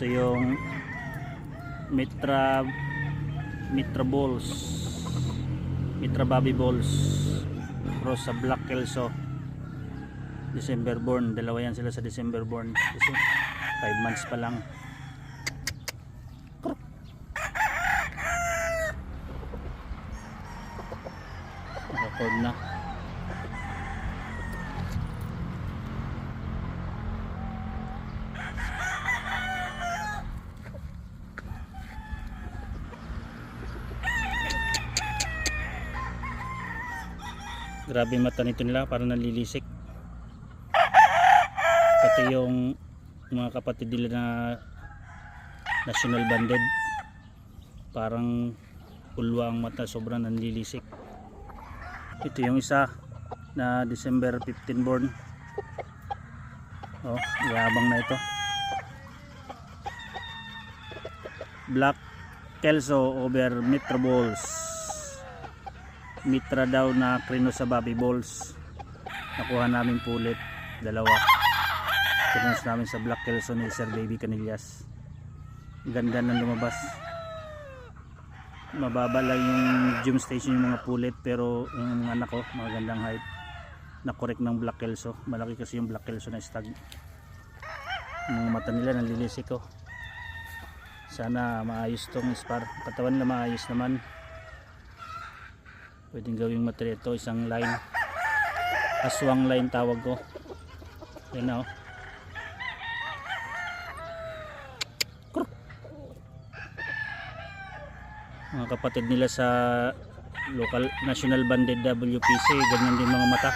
Ito yung Mitra balls, Mitra Bobby balls cross sa Black Kelso. December born, dalawa yan sila sa December born kasi 5 months pa lang. Record na. Grabe yung mata nito nila, parang nalilisik. Pati yung mga kapatid nila na national banded, parang ulwa ang mata, sobrang nanlilisik. Ito yung isa na December 15 born. Oh, yabang na ito. Black Kelso over Mitra balls. Mitra daw na krino sa Bobby balls. Nakuha namin pulit, dalawa. Tinas namin sa Black Kelso ni Sir Baby Canillas. Ganda ng lumabas. Mababa lang yung zoom station yung mga pulit, pero yung mga anak ko magandang height. Nakorek ng Black Kelso. Malaki kasi yung Black Kelso na stag. Yung mata nila nalilisik ko. Sana maayos tong spar. Katawan na maayos naman. Pwedeng gawing material ito, isang line, aswang line tawag ko. Yan na, oh. Mga kapatid nila sa local national banded WPC, ganyan din mga mata.